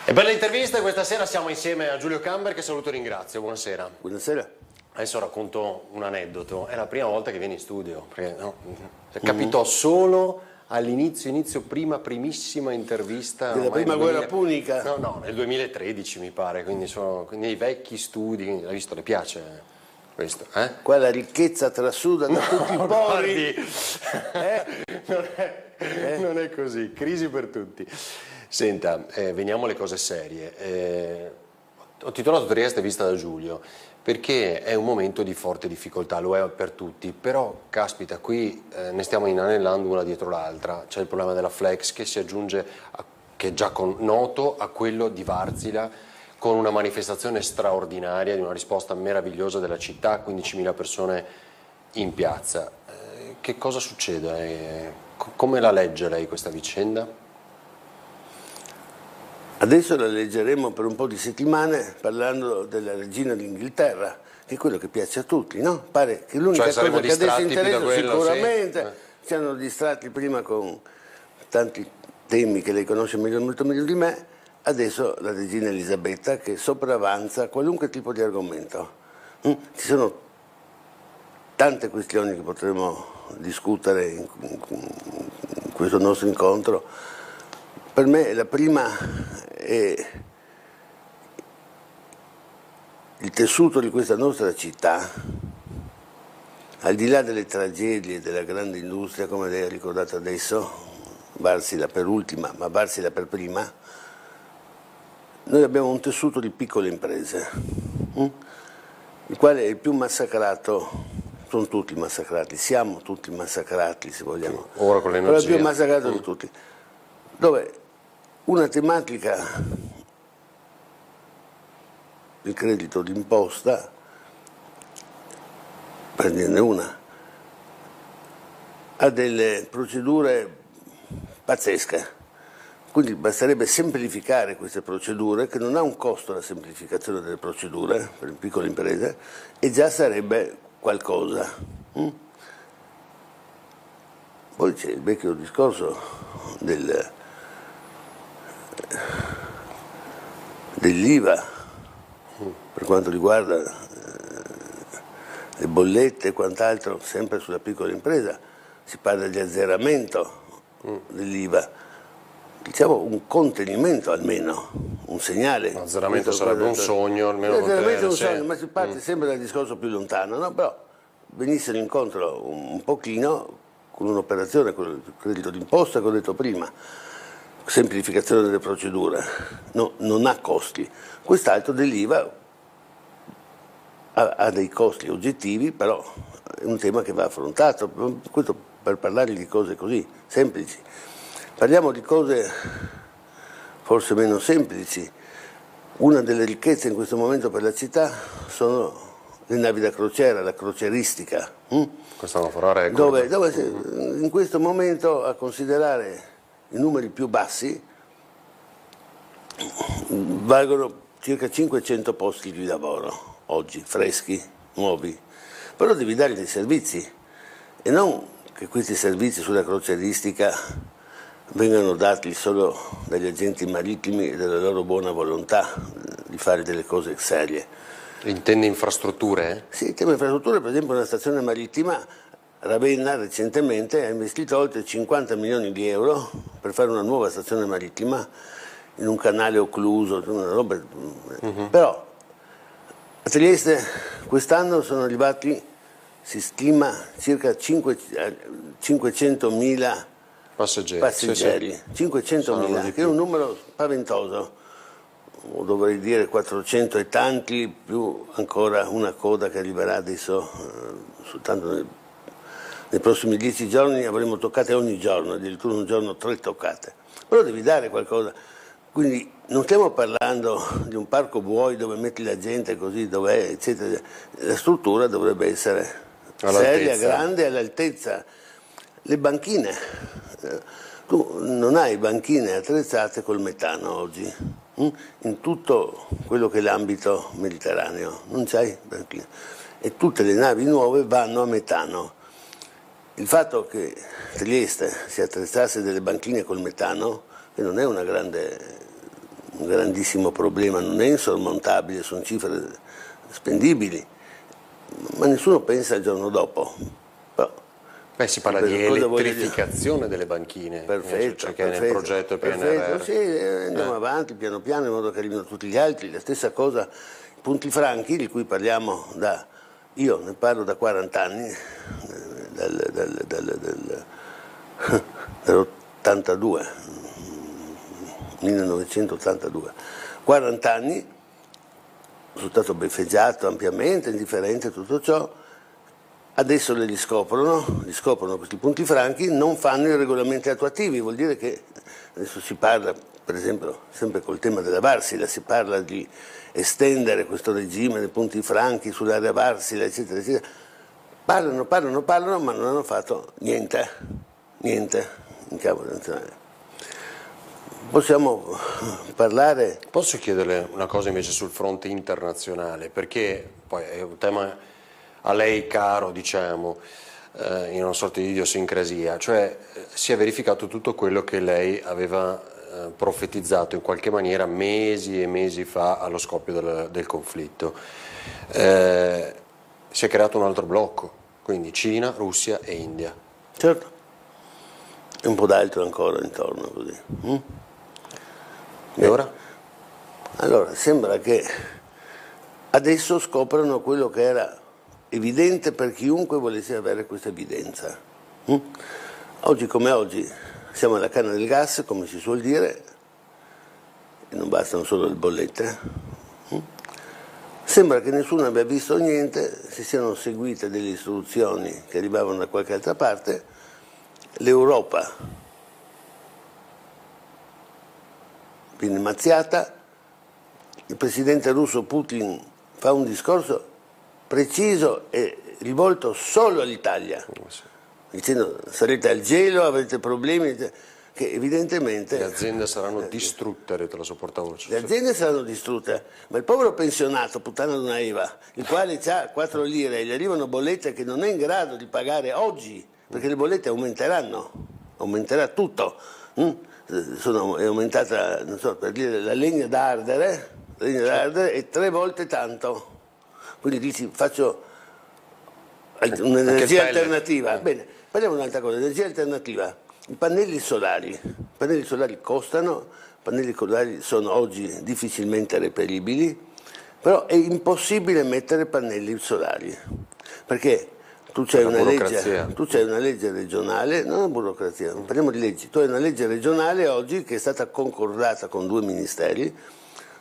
E per le interviste questa sera siamo insieme a Giulio Camber, che saluto e ringrazio. Buonasera. Buonasera. Adesso racconto un aneddoto. È la prima volta che vieni in studio, perché capitò solo all'inizio, primissima intervista. Della prima guerra punica? No, nel 2013 mi pare, quindi sono nei vecchi studi. L'hai visto, le piace questo? Qua la ricchezza trasuda da tutti i pori. Non è così, crisi per tutti. Senta, veniamo alle cose serie. Ho titolato Trieste vista da Giulio perché è un momento di forte difficoltà, lo è per tutti, però caspita, qui ne stiamo inanellando una dietro l'altra. C'è il problema della Flex che si aggiunge, che è già noto, a quello di Varzila, con una manifestazione straordinaria, di una risposta meravigliosa della città, 15.000 persone in piazza. Che cosa succede? Come la legge lei questa vicenda? Adesso la leggeremo per un po' di settimane parlando della regina d'Inghilterra, che è quello che piace a tutti, no? Pare che l'unica cosa che adesso interessa sicuramente, sì. Ci hanno distratti prima con tanti temi che lei conosce molto meglio di me, adesso la regina Elisabetta che sopravanza qualunque tipo di argomento. Ci sono tante questioni che potremo discutere in questo nostro incontro. Per me la prima è il tessuto di questa nostra città, al di là delle tragedie della grande industria, come lei ha ricordato adesso, Varsila per ultima, ma Varsila per prima, noi abbiamo un tessuto di piccole imprese, il quale è il più massacrato, sono tutti massacrati, siamo tutti massacrati se vogliamo, ora con l'energia, però è il più massacrato di tutti, dove una tematica, il credito d'imposta, per dirne una, ha delle procedure pazzesche, quindi basterebbe semplificare queste procedure, che non ha un costo la semplificazione delle procedure per le piccole imprese, e già sarebbe qualcosa. Poi c'è il vecchio discorso dell'IVA per quanto riguarda le bollette e quant'altro, sempre sulla piccola impresa si parla di azzeramento dell'IVA, diciamo un contenimento almeno, un segnale. L'azzeramento sarebbe un sogno, almeno l'azzeramento è un sogno, ma si parte sempre dal discorso più lontano, no? Però venissero incontro un pochino con un'operazione, con il credito d'imposta che ho detto prima, semplificazione delle procedure, no, non ha costi. Quest'altro dell'IVA ha dei costi oggettivi, però è un tema che va affrontato, questo per parlare di cose così semplici. Parliamo di cose forse meno semplici. Una delle ricchezze in questo momento per la città sono le navi da crociera, la crocieristica. Quest'anno farà record. Dove in questo momento, a considerare i numeri più bassi, valgono circa 500 posti di lavoro oggi, freschi, nuovi, però devi dare dei servizi e non che questi servizi sulla crocieristica vengano dati solo dagli agenti marittimi e della loro buona volontà di fare delle cose serie. Intende infrastrutture? Sì, il tema infrastrutture, per esempio una stazione marittima, Ravenna recentemente ha investito oltre 50 milioni di euro per fare una nuova stazione marittima in un canale occluso, una roba. Però a Trieste quest'anno sono arrivati, si stima, circa 500.000 passeggeri. Sì. 500.000, che è un numero spaventoso. Dovrei dire 400 e tanti, più ancora una coda che arriverà adesso, soltanto nei prossimi 10 giorni avremo toccate ogni giorno, addirittura un giorno 3 toccate. Però devi dare qualcosa. Quindi non stiamo parlando di un parco buoi dove metti la gente così dov'è, eccetera. La struttura dovrebbe essere seria, grande, all'altezza. Le banchine, tu non hai banchine attrezzate col metano oggi, in tutto quello che è l'ambito mediterraneo, non c'hai banchine. E tutte le navi nuove vanno a metano. Il fatto che Trieste si attrezzasse delle banchine col metano, che non è una grande un grandissimo problema, non è insormontabile, sono cifre spendibili, ma nessuno pensa al giorno dopo. Beh, si parla di elettrificazione delle banchine, perfetto, che è nel progetto PNRR. Sì, andiamo avanti piano piano in modo che arrivino tutti gli altri. La stessa cosa, i punti franchi di cui parliamo io ne parlo da 40 anni, dall'82, 1982, 40 anni, sono stato beffeggiato ampiamente, indifferente a tutto ciò. Adesso li scoprono questi punti franchi, non fanno i regolamenti attuativi, vuol dire che adesso si parla, per esempio, sempre col tema della Varsila, si parla di estendere questo regime dei punti franchi sull'area Varsila, eccetera, eccetera. Parlano, ma non hanno fatto niente in campo nazionale. Possiamo parlare... Posso chiederle una cosa invece sul fronte internazionale, perché poi è un tema a lei caro, diciamo, in una sorta di idiosincrasia, cioè si è verificato tutto quello che lei aveva profetizzato in qualche maniera mesi e mesi fa allo scoppio del conflitto. Si è creato un altro blocco, quindi Cina, Russia e India. Certo, e un po' d'altro ancora intorno così. E ora? Allora, sembra che adesso scoprano quello che era evidente per chiunque volesse avere questa evidenza. Oggi come oggi siamo alla canna del gas, come si suol dire, e non bastano solo le bollette. Sembra che nessuno abbia visto niente, si siano seguite delle istruzioni che arrivavano da qualche altra parte. L'Europa viene mazziata, il presidente russo Putin fa un discorso preciso e rivolto solo all'Italia, dicendo sarete al gelo, avrete problemi, che evidentemente... Le aziende saranno distrutte, ha detto la sua portavoce. Le aziende saranno distrutte, ma il povero pensionato, puttana d'una Eva, il quale ha 4 lire e gli arrivano bollette che non è in grado di pagare oggi, perché le bollette aumenteranno, aumenterà tutto. È aumentata, non so, per dire, la legna da ardere è 3 volte tanto. Quindi dici faccio un'energia alternativa. Bene, parliamo di un'altra cosa, energia alternativa. I pannelli solari costano, i pannelli solari sono oggi difficilmente reperibili, però è impossibile mettere pannelli solari, perché tu c'hai una legge regionale, non è burocrazia, parliamo di leggi, tu hai una legge regionale oggi che è stata concordata con 2 ministeri,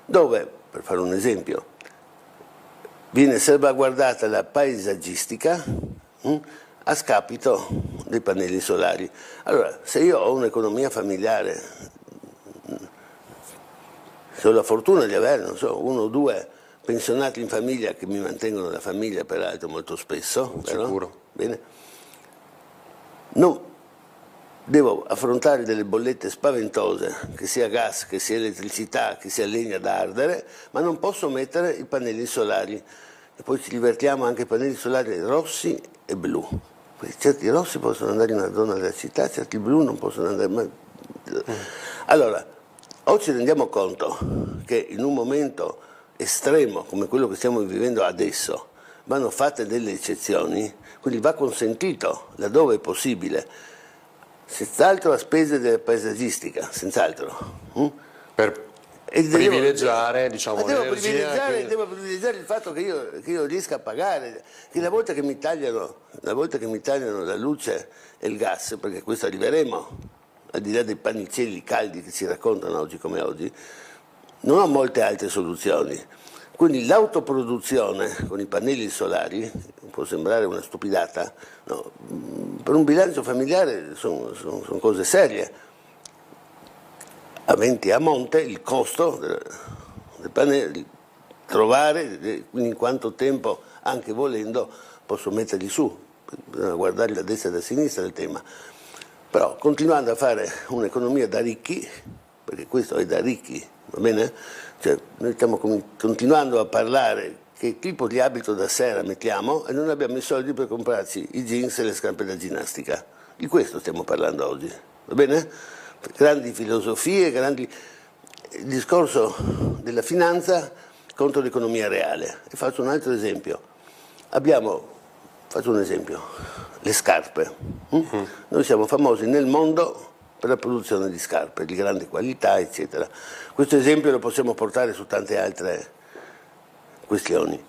dove, per fare un esempio, viene salvaguardata la paesaggistica a scapito dei pannelli solari. Allora, se io ho un'economia familiare, se ho la fortuna di avere, non so, 1 o 2 pensionati in famiglia che mi mantengono la famiglia, peraltro molto spesso, sicuro. Bene, no, devo affrontare delle bollette spaventose, che sia gas, che sia elettricità, che sia legna da ardere, ma non posso mettere i pannelli solari. E poi ci divertiamo anche i pannelli solari rossi e blu. Certi rossi possono andare in una zona della città, certi blu non possono andare mai. Allora, oggi ci rendiamo conto che in un momento estremo come quello che stiamo vivendo adesso vanno fatte delle eccezioni, quindi va consentito, laddove è possibile, senz'altro a spese della paesaggistica, senz'altro. Per privilegiare, diciamo, l'energia. Devo privilegiare il fatto che io riesca a pagare, che una volta che mi tagliano la luce e il gas, perché questo arriveremo, al di là dei pannicelli caldi che ci raccontano oggi come oggi, non ho molte altre soluzioni. Quindi l'autoproduzione con i pannelli solari, può sembrare una stupidata, no, per un bilancio familiare sono cose serie. Aventi a monte il costo del pannello, trovare, quindi in quanto tempo, anche volendo, posso metterli su, bisogna guardare da destra e da sinistra il tema. Però continuando a fare un'economia da ricchi, perché questo è da ricchi, va bene? Cioè, noi stiamo continuando a parlare che tipo di abito da sera mettiamo e non abbiamo i soldi per comprarci i jeans e le scarpe da ginnastica. Di questo stiamo parlando oggi, va bene? Grandi filosofie, il discorso della finanza contro l'economia reale. E faccio un altro esempio. Faccio un esempio, le scarpe. Noi siamo famosi nel mondo per la produzione di scarpe di grande qualità, eccetera. Questo esempio lo possiamo portare su tante altre questioni.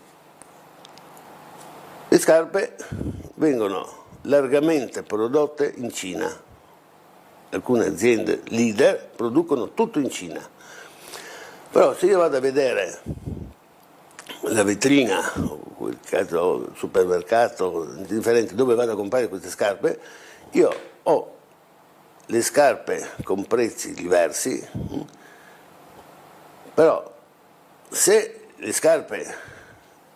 Le scarpe vengono largamente prodotte in Cina. Alcune aziende leader producono tutto in Cina. Però se io vado a vedere la vetrina, o il caso supermercato, indifferente, dove vado a comprare queste scarpe, io ho le scarpe con prezzi diversi, però se le scarpe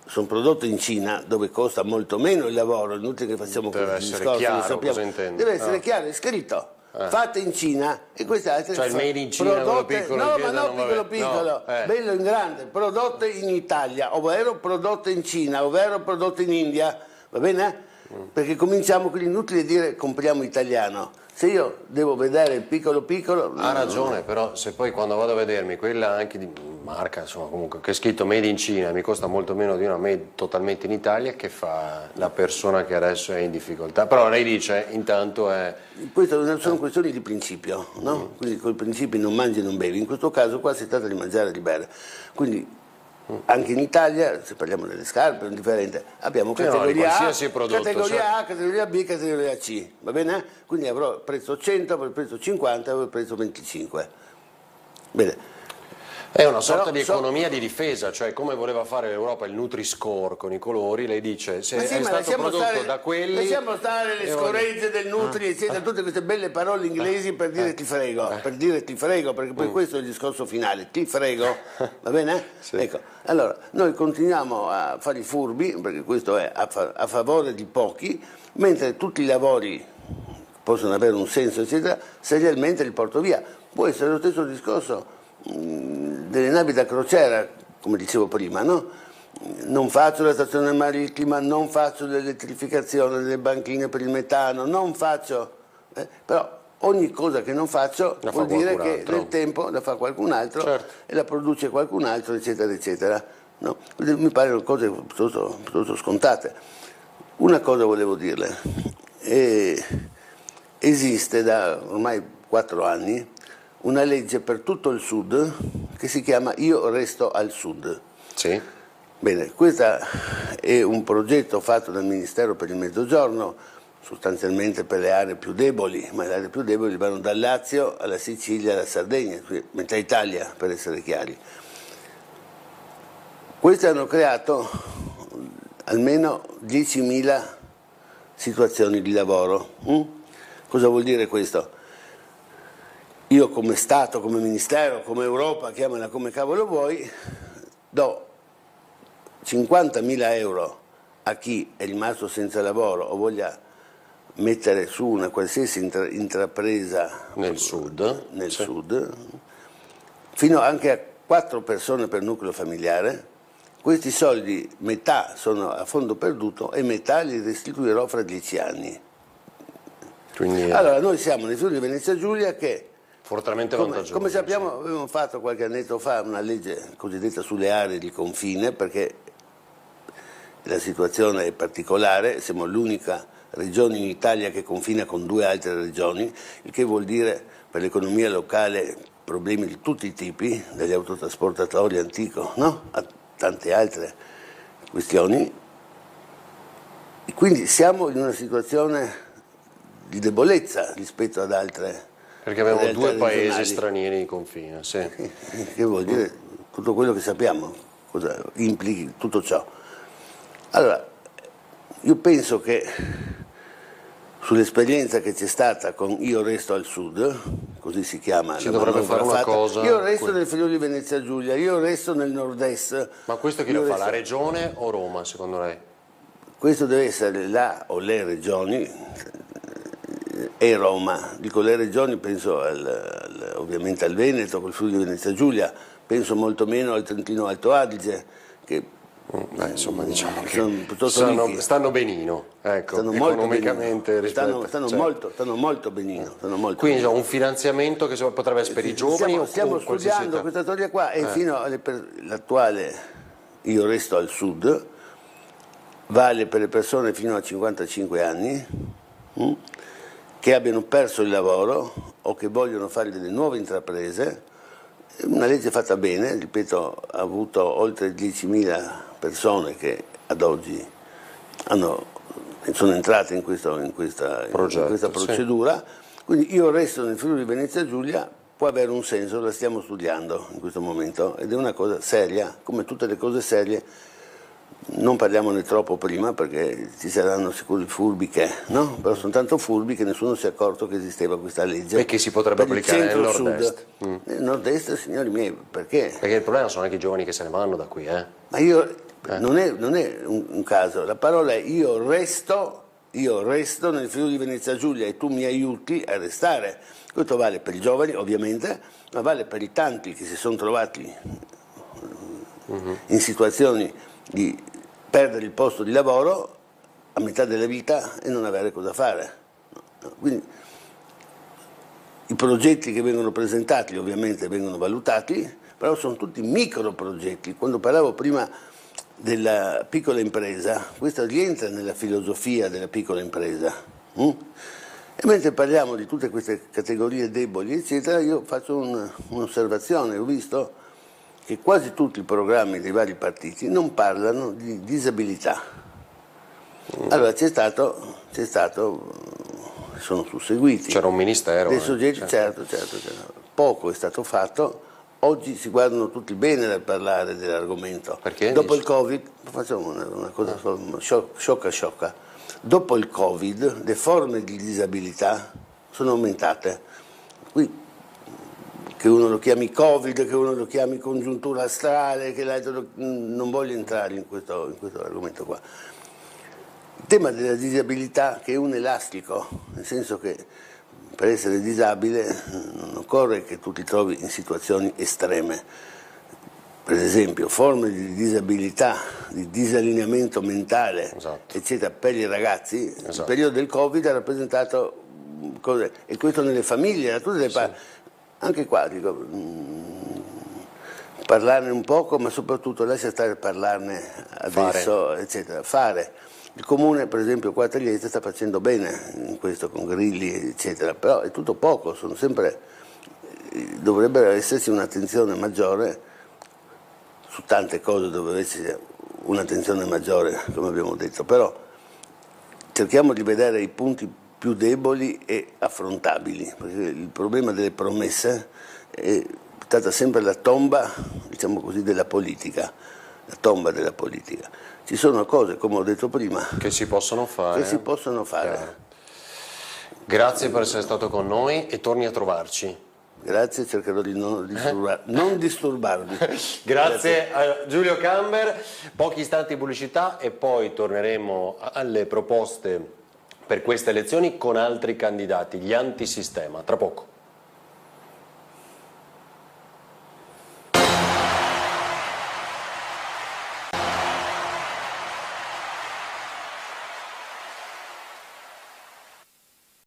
sono prodotte in Cina, dove costa molto meno il lavoro, è inutile che facciamo questi discorsi, deve essere chiaro, è scritto. Fatte in Cina e queste altre il made in Cina, prodotte, piccolo, no, ma non piccolo, bello in grande, prodotte in Italia, ovvero prodotte in Cina, ovvero prodotte in India, va bene? Perché cominciamo con l'inutile dire compriamo italiano. Se io devo vedere il piccolo piccolo... Ha ragione, però se poi quando vado a vedermi quella anche di marca, insomma, comunque, che è scritto made in Cina, mi costa molto meno di una made totalmente in Italia, che fa la persona che adesso è in difficoltà. Però lei dice, intanto è... Queste sono questioni di principio, no? Quindi con i principi non mangi e non bevi. In questo caso qua si tratta di mangiare e di bere. Quindi anche in Italia, se parliamo delle scarpe, è indifferente, abbiamo categoria A, categoria A, categoria B, categoria C, va bene? Quindi avrò il prezzo 100, avrò il prezzo 50, avrò il prezzo 25. Bene. È una sorta di economia di difesa, cioè come voleva fare l'Europa il Nutri-Score con i colori, lei dice se è stato prodotto da quelli... Lasciamo stare le scoregge del Nutri, eccetera, tutte queste belle parole inglesi per dire ti frego, perché poi questo è il discorso finale, ti frego, va bene? Sì. Ecco, allora, noi continuiamo a fare i furbi, perché questo è a favore di pochi, mentre tutti i lavori possono avere un senso, eccetera, serialmente li porto via. Può essere lo stesso discorso delle navi da crociera, come dicevo prima, no? Non faccio la stazione marittima, non faccio l'elettrificazione delle banchine per il metano, non faccio, però ogni cosa che non faccio vuol dire che nel tempo la fa qualcun altro, certo, e la produce qualcun altro, eccetera, eccetera. No? Mi paiono cose piuttosto scontate. Una cosa volevo dirle, esiste da ormai 4 anni una legge per tutto il Sud che si chiama Io resto al Sud. Sì. Bene, questo è un progetto fatto dal Ministero per il Mezzogiorno, sostanzialmente per le aree più deboli, ma le aree più deboli vanno dal Lazio alla Sicilia alla Sardegna, metà Italia per essere chiari. Questi hanno creato almeno 10.000 situazioni di lavoro. Cosa vuol dire questo? Io come Stato, come Ministero, come Europa, chiamala come cavolo vuoi, do 50.000 euro a chi è rimasto senza lavoro o voglia mettere su una qualsiasi intrapresa nel Sud, fino anche a 4 persone per nucleo familiare. Questi soldi metà sono a fondo perduto e metà li restituirò fra 10 anni. Quindi, allora noi siamo nei Friuli Venezia Giulia che fortemente vantaggioso. Come sappiamo, avevamo fatto qualche annetto fa una legge cosiddetta sulle aree di confine, perché la situazione è particolare, siamo l'unica regione in Italia che confina con 2 altre regioni, il che vuol dire per l'economia locale problemi di tutti i tipi, dagli autotrasportatori antico, no? A tante altre questioni. E quindi siamo in una situazione di debolezza rispetto ad altre. Perché abbiamo 2 paesi stranieri di confine, sì. Che vuol dire tutto quello che sappiamo, cosa implichi tutto ciò. Allora, io penso che sull'esperienza che c'è stata con Io resto al Sud, così si chiama, si dovrebbe fare una cosa. Io resto nel Friuli Venezia Giulia, io resto nel nord-est. Ma questo chi lo fa, la regione o Roma, secondo lei? Questo deve essere la o le regioni e Roma. Dico le regioni, penso ovviamente al Veneto, col Friuli Venezia Giulia, penso molto meno al Trentino Alto Adige, che Insomma, diciamo che stanno benino, ecco, stanno economicamente benino. Stanno molto benino. Quindi un finanziamento che potrebbe essere per i giovani stiamo studiando questa storia qua e fino all'attuale Io resto al sud vale per le persone fino a 55 anni che abbiano perso il lavoro o che vogliono fare delle nuove intraprese. Una legge fatta bene, ripeto, ha avuto oltre 10.000 persone che ad oggi sono entrate in questa procedura, quindi Io resto nel Friuli Venezia Giulia può avere un senso, la stiamo studiando in questo momento ed è una cosa seria, come tutte le cose serie. Non parliamone troppo prima perché ci saranno sicuri furbi no? Però sono tanto furbi che nessuno si è accorto che esisteva questa legge. E che si potrebbe applicare nel nord-est. Nel nord-est, signori miei, perché? Perché il problema sono anche i giovani che se ne vanno da qui, Ma non è un caso, la parola è io resto nel Friuli Venezia Giulia e tu mi aiuti a restare. Questo vale per i giovani ovviamente, ma vale per i tanti che si sono trovati in situazioni di perdere il posto di lavoro a metà della vita e non avere cosa fare. Quindi i progetti che vengono presentati ovviamente vengono valutati, però sono tutti micro progetti. Quando parlavo prima della piccola impresa, questo rientra nella filosofia della piccola impresa. E mentre parliamo di tutte queste categorie deboli, eccetera, io faccio un'osservazione. Ho visto che quasi tutti i programmi dei vari partiti non parlano di disabilità. Allora c'è stato, sono susseguiti. C'era un ministero. Dei soggetti, certo. Poco è stato fatto. Oggi si guardano tutti bene dal parlare dell'argomento. Perché? Dopo il Covid, facciamo una cosa sciocca. Dopo il Covid le forme di disabilità sono aumentate. Qui, che uno lo chiami Covid, che uno lo chiami congiuntura astrale, che l'altro non voglio entrare in questo argomento qua. Il tema della disabilità che è un elastico, nel senso che per essere disabile non occorre che tu ti trovi in situazioni estreme. Per esempio, forme di disabilità, di disallineamento mentale, eccetera, per i ragazzi, il periodo del Covid ha rappresentato cose, e questo nelle famiglie, da tutte le parti. Anche qua dico, parlarne un poco, ma soprattutto lascia stare parlarne adesso, eccetera. Fare. Il comune, per esempio, qua a Trieste sta facendo bene in questo con Grilli, eccetera, però è tutto poco, dovrebbe esserci un'attenzione maggiore su tante cose, dovrebbe esserci un'attenzione maggiore, come abbiamo detto, però cerchiamo di vedere i punti più deboli e affrontabili, perché il problema delle promesse è stata sempre la tomba, diciamo così, della politica, la tomba della politica. Ci sono cose, come ho detto prima, che si possono fare. Grazie per essere stato con noi e torni a trovarci. Grazie, cercherò di non disturbarvi. Grazie a Giulio Camber, pochi istanti di pubblicità e poi torneremo alle proposte per queste elezioni con altri candidati, gli antisistema, tra poco.